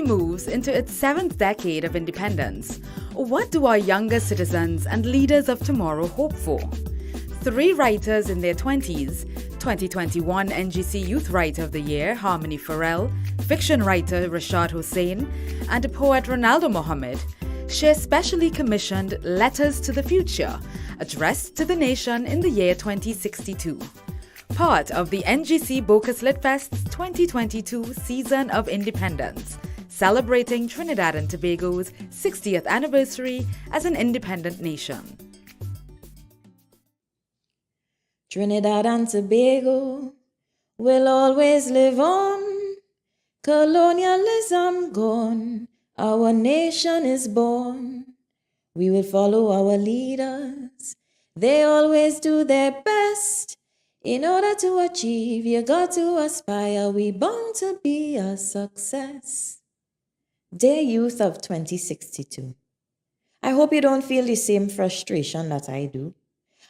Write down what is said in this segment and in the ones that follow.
moves into its 7th decade of independence. What do our younger citizens and leaders of tomorrow hope for? 3 writers in their 20s, 2021 NGC Youth Writer of the Year Harmony Farrell, fiction writer Rashad Hosein, and poet Ronald Mohammed, share specially commissioned Letters to the Future, addressed to the nation in the year 2062. Part of the NGC Bocas Lit Fest's 2022 Season of Independence, celebrating Trinidad and Tobago's 60th anniversary as an independent nation. Trinidad and Tobago will always live on. Colonialism gone, our nation is born. We will follow our leaders, they always do their best. In order to achieve, you got to aspire, we bound to be a success. Dear youth of 2062, I hope you don't feel the same frustration that I do.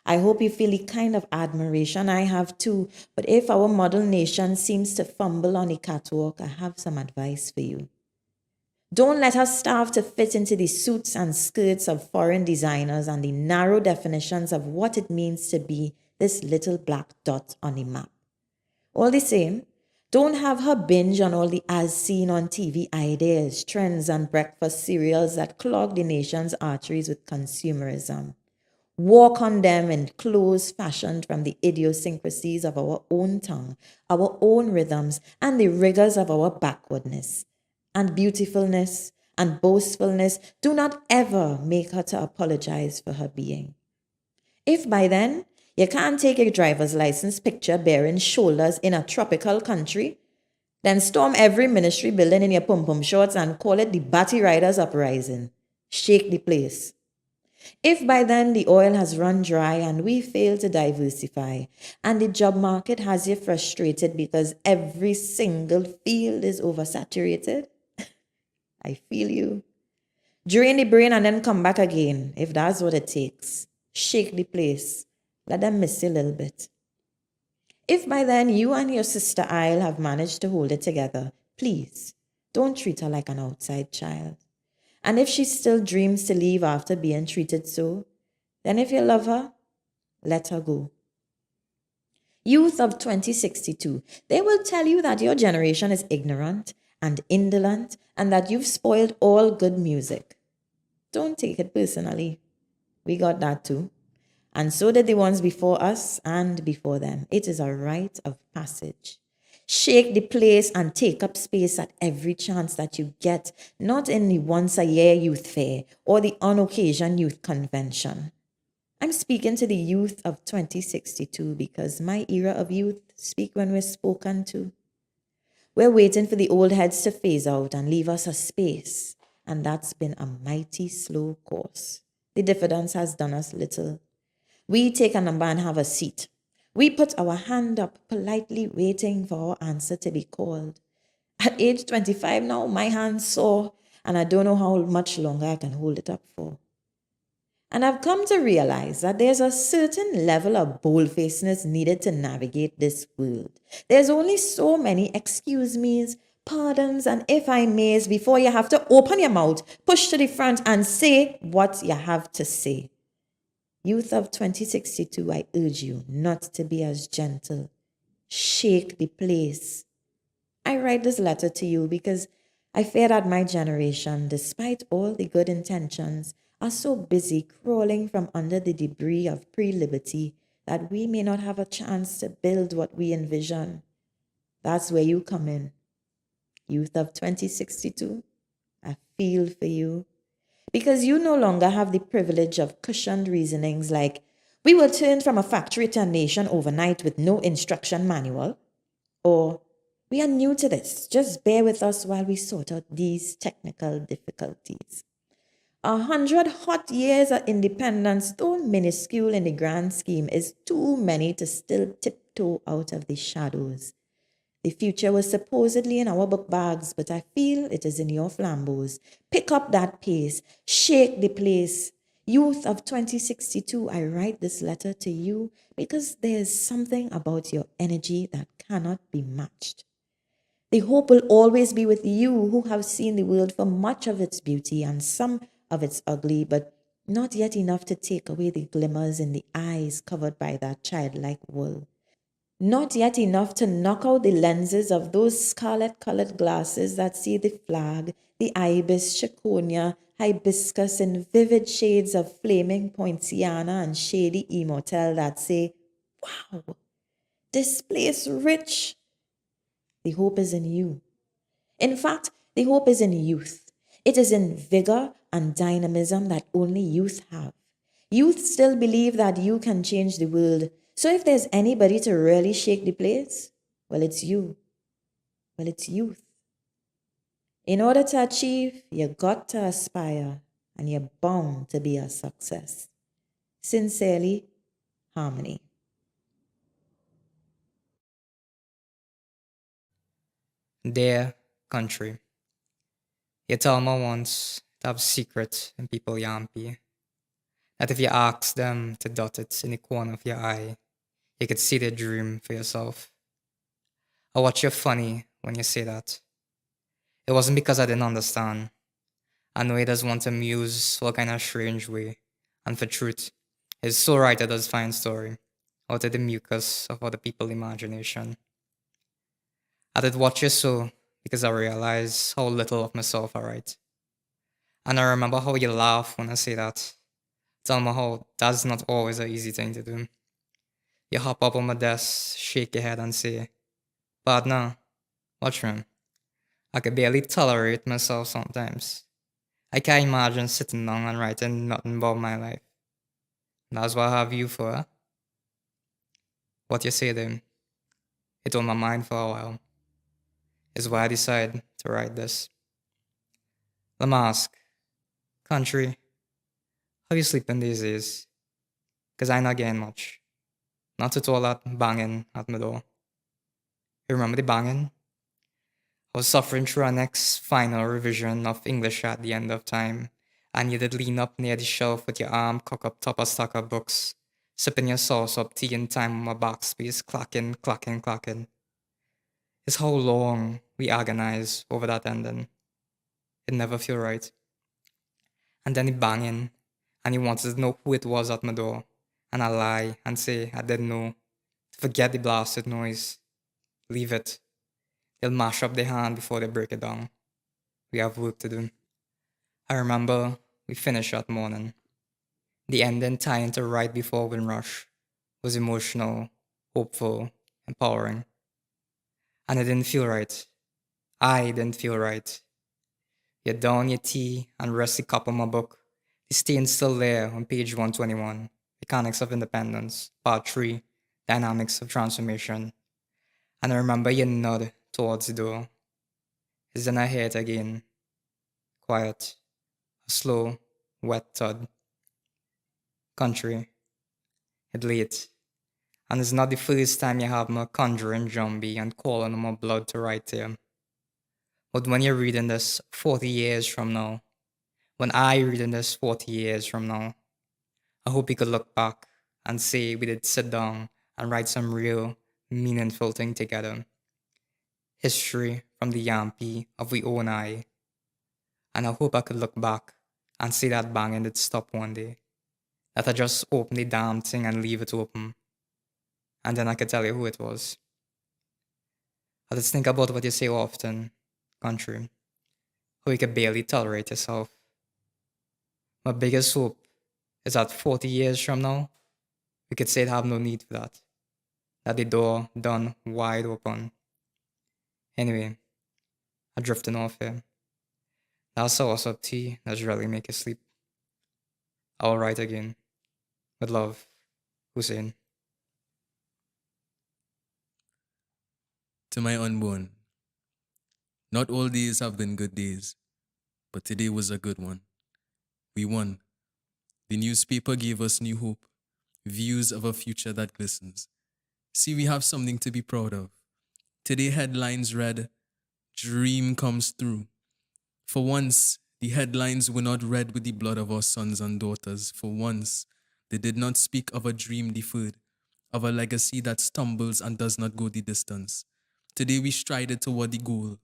I hope you feel the kind of admiration I have too, but if our model nation seems to fumble on the catwalk, I have some advice for you. Don't let us starve to fit into the suits and skirts of foreign designers and the narrow definitions of what it means to be this little black dot on the map. All the same, don't have her binge on all the as seen on TV ideas, trends, and breakfast cereals that clog the nation's arteries with consumerism. Walk on them in clothes fashioned from the idiosyncrasies of our own tongue, our own rhythms, and the rigors of our backwardness. And beautifulness and boastfulness do not ever make her to apologize for her being. If by then you can't take a driver's license picture bearing shoulders in a tropical country, then storm every ministry building in your pum-pum shorts and call it the Batty Riders Uprising. Shake the place. If by then the oil has run dry and we fail to diversify, and the job market has you frustrated because every single field is oversaturated, I feel you. Drain the brain and then come back again, if that's what it takes. Shake the place. Let them miss you a little bit. If by then you and your sister Isle have managed to hold it together, please don't treat her like an outside child. And if she still dreams to leave after being treated so, then if you love her, let her go. Youth of 2062, they will tell you that your generation is ignorant and indolent and that you've spoiled all good music. Don't take it personally. We got that too. And so did the ones before us and before them. It is a rite of passage. Shake the place and take up space at every chance that you get, not in the once-a-year youth fair or the on-occasion youth convention. I'm speaking to the youth of 2062 because my era of youth speak when we're spoken to. We're waiting for the old heads to phase out and leave us a space, and that's been a mighty slow course. The diffidence has done us little. We take a number and have a seat. We put our hand up, politely waiting for our answer to be called. At age 25 now, my hand's sore, and I don't know how much longer I can hold it up for. And I've come to realize that there's a certain level of boldfacedness needed to navigate this world. There's only so many excuse me's, pardons, and if I may's before you have to open your mouth, push to the front, and say what you have to say. Youth of 2062, I urge you not to be as gentle. Shake the place. I write this letter to you because I fear that my generation, despite all the good intentions, are so busy crawling from under the debris of pre-liberty that we may not have a chance to build what we envision. That's where you come in. Youth of 2062, I feel for you. Because you no longer have the privilege of cushioned reasonings like, we will turn from a factory to a nation overnight with no instruction manual, or we are new to this, just bear with us while we sort out these technical difficulties. 100 hot years of independence, though minuscule in the grand scheme, is too many to still tiptoe out of the shadows. The future was supposedly in our book bags, but I feel it is in your flambeaux. Pick up that pace. Shake the place. Youth of 2062, I write this letter to you because there is something about your energy that cannot be matched. The hope will always be with you who have seen the world for much of its beauty and some of its ugly, but not yet enough to take away the glimmers in the eyes covered by that childlike wool. Not yet enough to knock out the lenses of those scarlet-colored glasses that see the flag, the ibis, chiconia, hibiscus in vivid shades of flaming poinciana and shady immortelle that say, wow, this place rich. The hope is in you. In fact, the hope is in youth. It is in vigor and dynamism that only youth have. Youth still believe that you can change the world. So if there's anybody to really shake the place, well, it's you. Well, it's youth. In order to achieve, you got to aspire, and you're bound to be a success. Sincerely, Harmony. Dear country, you tell me once to have secrets in people yampi, that if you ask them to dot it in the corner of your eye, you could see their dream for yourself. I watch you funny when you say that. It wasn't because I didn't understand. I know it does want to muse for a kind of strange way, and for truth, his soul writer does find story out of the mucus of other people's imagination. I did watch you so because I realized how little of myself I write. And I remember how you laugh when I say that. Tell me how that's not always an easy thing to do. You hop up on my desk, shake your head and say, partner, watch me. I could barely tolerate myself sometimes. I can't imagine sitting down and writing nothing about my life. And that's what I have you for. What you say then, it on my mind for a while. Is why I decided to write this. Let me ask, country, how you sleeping these days? Cause I not getting much. Not with all that banging at my door. You remember the banging? I was suffering through our next final revision of English at the end of time, and you did lean up near the shelf with your arm cocked up top a stack of books, sipping your sauce up tea in time on my backspace, clacking, clacking, clacking. It's how long we agonize over that ending. It never feel right. And then he banging, and he wanted to know who it was at my door, and I lie and say I didn't know. Forget the blasted noise. Leave it. They'll mash up their hand before they break it down. We have work to do. I remember we finished that morning. The ending tying to right before Windrush was emotional, hopeful, empowering. And it didn't feel right. I didn't feel right. You down your tea and rest the cup on my book. The stain's still there on page 121. Mechanics of Independence, Part 3, Dynamics of Transformation. And I remember you nod towards the door. Is then I hear it again. Quiet. A slow, wet thud. Country. It's late. And it's not the first time you have me conjuring zombie and calling on my blood to write here. But when you're reading this 40 years from now, when I reading this 40 years from now, I hope you could look back and say we did sit down and write some real, meaningful thing together. History from the Yampi of we own I. And I hope I could look back and see that banging did stop one day. That I just open the damn thing and leave it open. And then I could tell you who it was. I just think about what you say often, country. How you could barely tolerate yourself. My biggest hope is that 40 years from now, we could say I have no need for that. That the door done wide open. Anyway, I'm drifting off here. That's sauce up tea that's really make you sleep. I'll write again. With love, Hussein. To my unborn, not all days have been good days, but today was a good one. We won. The newspaper gave us new hope, views of a future that glistens. See, we have something to be proud of. Today headlines read, "Dream comes through." For once, the headlines were not read with the blood of our sons and daughters. For once, they did not speak of a dream deferred, of a legacy that stumbles and does not go the distance. Today we strided toward the goal.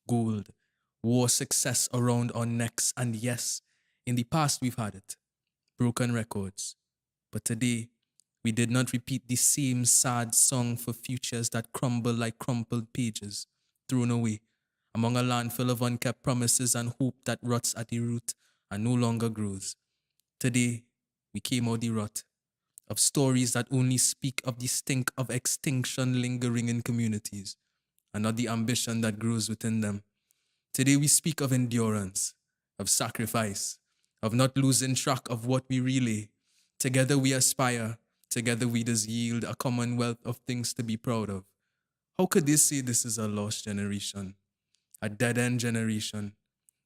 Gold. War success around our necks. And yes, in the past we've had it. Broken records. But today, we did not repeat the same sad song for futures that crumble like crumpled pages, thrown away among a landfill of unkept promises and hope that rots at the root and no longer grows. Today, we came out the rut of stories that only speak of the stink of extinction lingering in communities and not the ambition that grows within them. Today, we speak of endurance, of sacrifice, of not losing track of what we relay. Together we aspire, together we does yield a commonwealth of things to be proud of. How could they say this is a lost generation, a dead-end generation,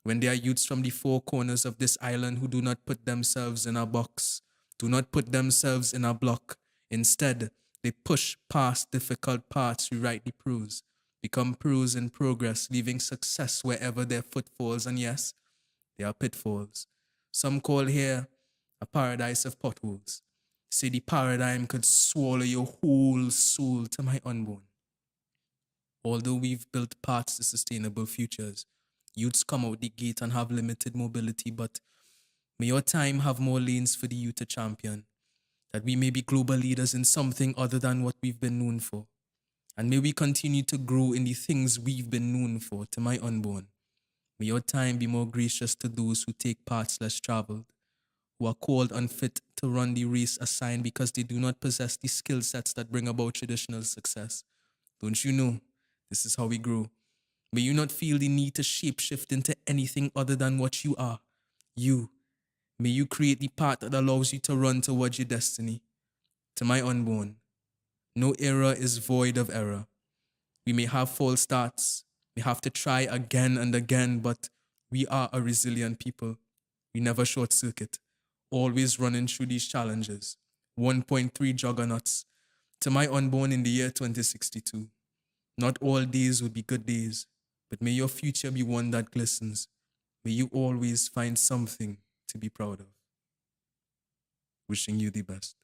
when there are youths from the four corners of this island who do not put themselves in a box, do not put themselves in a block. Instead, they push past difficult paths, rewrite the prose, become pros in progress, leaving success wherever their foot falls. And yes, there are pitfalls. Some call here a paradise of potholes. Say the paradigm could swallow your whole soul, to my unborn. Although we've built paths to sustainable futures, youths come out the gate and have limited mobility, but may your time have more lanes for the youth to champion, that we may be global leaders in something other than what we've been known for. And may we continue to grow in the things we've been known for, to my unborn. May your time be more gracious to those who take paths less traveled, who are called unfit to run the race assigned because they do not possess the skill sets that bring about traditional success. Don't you know, this is how we grow. May you not feel the need to shapeshift into anything other than what you are. You. May you create the path that allows you to run towards your destiny. To my unborn, no era is void of error. We may have false starts, we have to try again and again, but we are a resilient people. We never short circuit, always running through these challenges. 1.3 juggernauts. To my unborn in the year 2062, not all days will be good days, but may your future be one that glistens. May you always find something to be proud of. Wishing you the best.